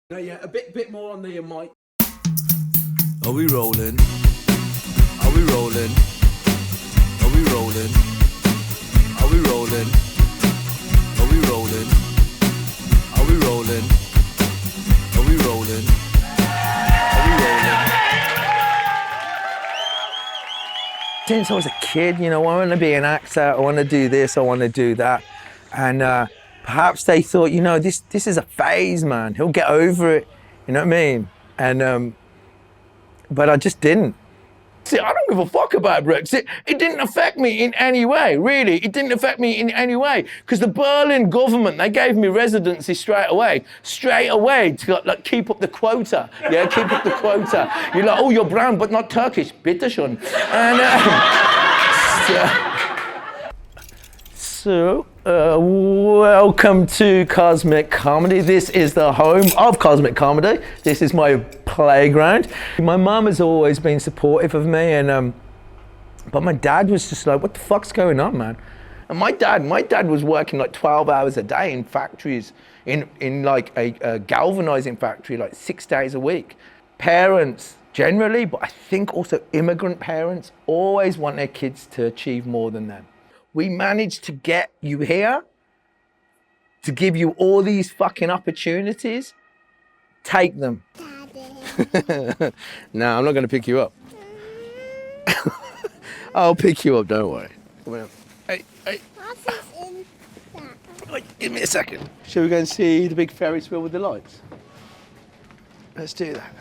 No, yeah, a bit more on the mic. Are we rolling? Are we rolling? Are we rolling? Are we rolling? Are we rolling? Are we rolling? Are we rolling? Are we rolling? Since I was a kid, you know, I want to be an actor, I want to do this, I want to do that. And perhaps they thought, you know, this is a phase, man. He'll get over it. You know what I mean? And but I just didn't. See, I don't give a fuck about Brexit. It didn't affect me in any way, really. It didn't affect me in any way. Because the Berlin government, they gave me residency straight away to like keep up the quota. Yeah, keep up the quota. You're like, oh, you're brown, but not Turkish. Bitte schon. And welcome to Cosmic Comedy. This is the home of Cosmic Comedy. This is my playground. My mum has always been supportive of me, and but my dad was just like, what the fuck's going on, man? And my dad was working like 12 hours a day in factories, in like a galvanizing factory, like 6 days a week. Parents generally, but I think also immigrant parents, always want their kids to achieve more than them. We managed to get you here, to give you all these fucking opportunities. Take them. No, I'm not going to pick you up. I'll pick you up, don't worry. Come on. Hey. Wait, give me a second. Shall we go and see the big Ferris wheel with the lights? Let's do that.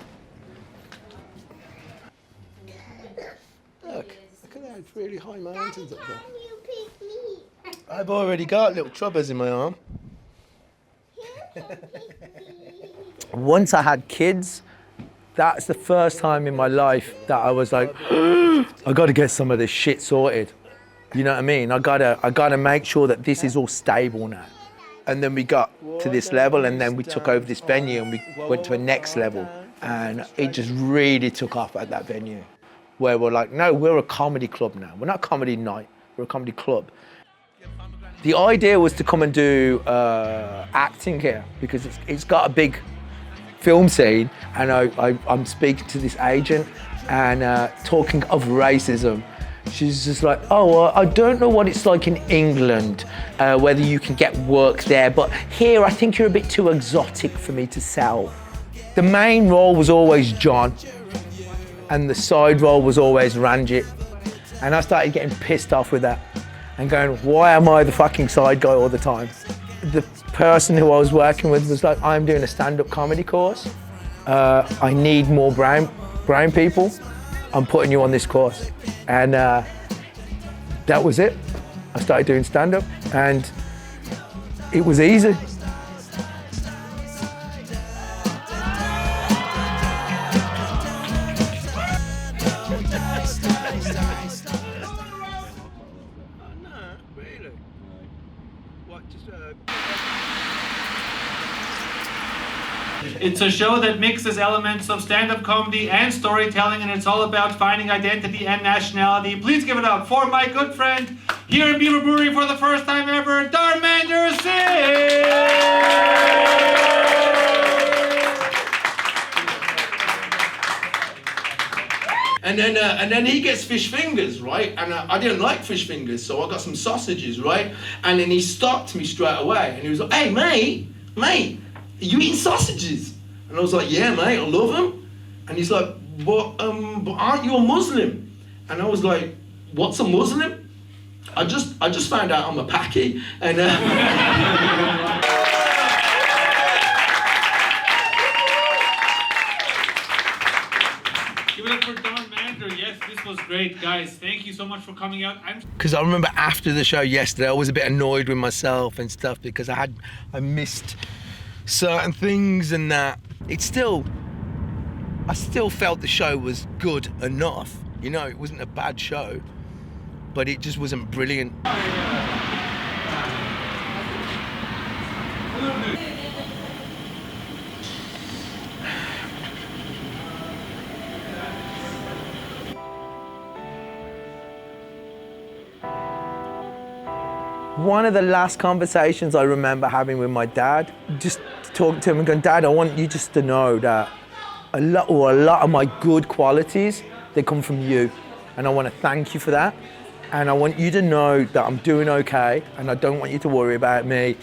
Look at that, it's really high mountains up there. I've already got little trubbers in my arm. Once I had kids, that's the first time in my life that I was like, I got to get some of this shit sorted. You know what I mean? I gotta make sure that this is all stable now. And then we got to this level, and then we took over this venue, and we went to a next level, and it just really took off at that venue, where we're like, no, we're a comedy club now. We're not a comedy night. We're a comedy club. The idea was to come and do acting here because it's got a big film scene, and I'm speaking to this agent and talking of racism. She's just like, oh, well, I don't know what it's like in England, whether you can get work there, but here I think you're a bit too exotic for me to sell. The main role was always John, and the side role was always Ranjit, and I started getting pissed off with that and going, why am I the fucking side guy all the time? The person who I was working with was like, I'm doing a stand-up comedy course. I need more brown people. I'm putting you on this course. And that was it. I started doing stand-up, and it was easy. It's a show that mixes elements of stand-up comedy and storytelling, and it's all about finding identity and nationality. Please give it up for my good friend here in Beaver Brewery for the first time ever, Dharmender Singh! And then he gets fish fingers, right? And I didn't like fish fingers, so I got some sausages, right? And then he stopped me straight away, and he was like, hey, mate, you eating sausages? And I was like, yeah, mate, I love them. And he's like, but aren't you a Muslim? And I was like, what's a Muslim? I just found out I'm a Paki. And Give it up for Dharmender. Yes, this was great, guys. Thank you so much for coming out. Because I remember after the show yesterday, I was a bit annoyed with myself and stuff because I missed certain things, and that I still felt the show was good enough. You know, it wasn't a bad show, but it just wasn't brilliant. One of the last conversations I remember having with my dad, just talking to him and going, Dad, I want you just to know that a lot of my good qualities, they come from you. And I want to thank you for that. And I want you to know that I'm doing okay, and I don't want you to worry about me.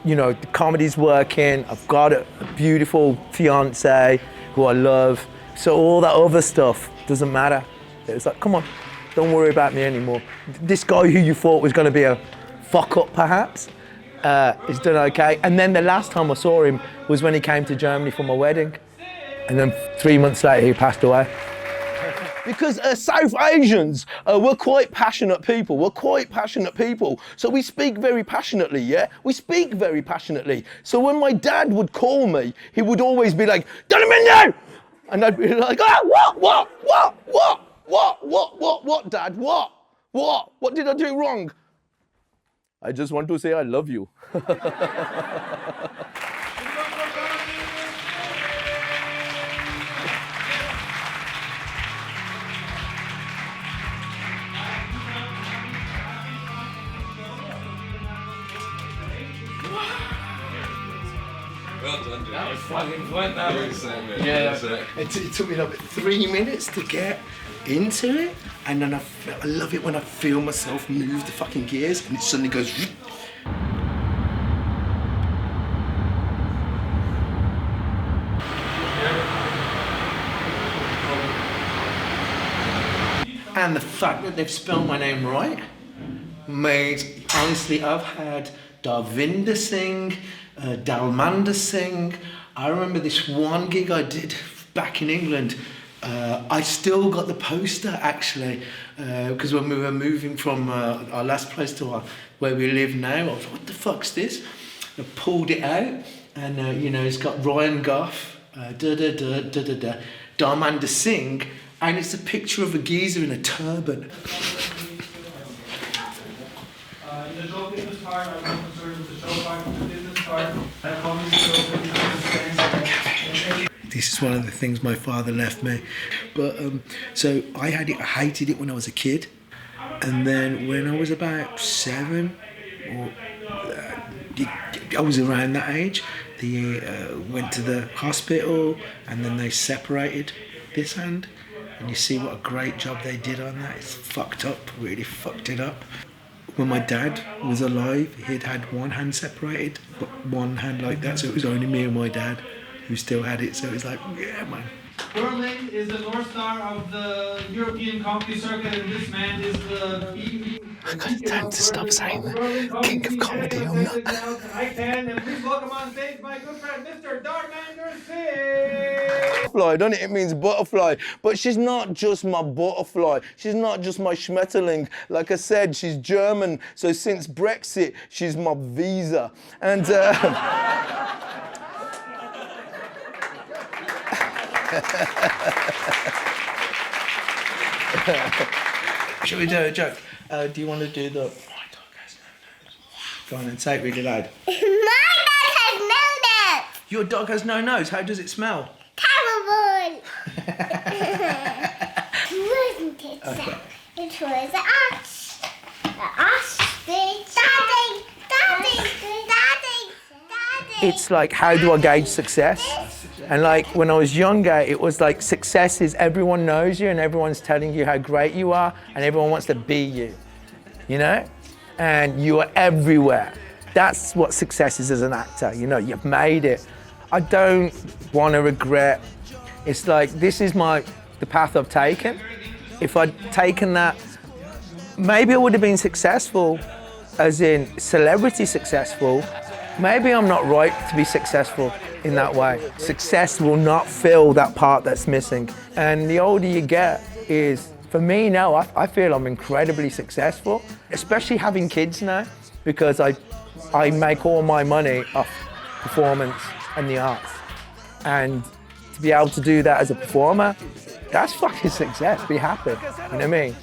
You know, the comedy's working, I've got a beautiful fiance who I love. So all that other stuff doesn't matter. It was like, come on, don't worry about me anymore. This guy who you thought was gonna be a fuck up perhaps, is done okay. And then the last time I saw him was when he came to Germany for my wedding. And then 3 months later, he passed away. Because South Asians, we're quite passionate people. We're quite passionate people. So we speak very passionately, yeah? We speak very passionately. So when my dad would call me, he would always be like, Donovan, and I'd be like, what, Dad, what did I do wrong? I just want to say I love you. Well done, dude. That was fucking fun, that Very was. exciting. Yeah, it took me like 3 minutes to get into it, and then I love it when I feel myself move the fucking gears, and it suddenly goes. And the fact that they've spelled my name right made, honestly, I've had Darvinder Singh, Dalmander Singh. I remember this one gig I did back in England. I still got the poster actually, because when we were moving from our last place to where we live now, I was like, what the fuck's this? I pulled it out, and you know, it's got Ryan Goff, Darmander Singh, and it's a picture of a geezer in a turban. The show business card, I'm not concerned with the show card, the business card, This is one of the things my father left me. But so I hated it when I was a kid, and then when I was about 7, or I was around that age, they went to the hospital, and then they separated this hand, and you see what a great job they did on that. It's fucked up, really fucked it up. When my dad was alive, he'd had one hand separated, but one hand like that, so it was only me and my dad who still had it, so it was like, yeah, man. Berlin is the North Star of the European comedy circuit, and this man is the... I got time to stop saying that. King of comedy or not. I can, and please welcome on stage my good friend, Mr. Darmander Singh! Butterfly, don't it? It means butterfly. But she's not just my butterfly. She's not just my Schmetterling. Like I said, she's German, so since Brexit, she's my visa. And Shall we do a joke? Do you want to do the... My dog has no nose. Go on and say it really loud. My dog has no nose. Your dog has no nose. How does it smell? Terrible. Wasn't it sad? It was an ox. An ostrich. Daddy. it's like, how do I gauge success? And like when I was younger, it was like success is everyone knows you and everyone's telling you how great you are and everyone wants to be you, you know? And you are everywhere. That's what success is as an actor, you know, you've made it. I don't want to regret. It's like, this is the path I've taken. If I'd taken that, maybe I would have been successful, as in celebrity successful. Maybe I'm not right to be successful in that way. Success will not fill that part that's missing. And the older you get is, for me now, I feel I'm incredibly successful, especially having kids now, because I make all my money off performance and the arts. And to be able to do that as a performer, that's fucking success, be happy, you know what I mean?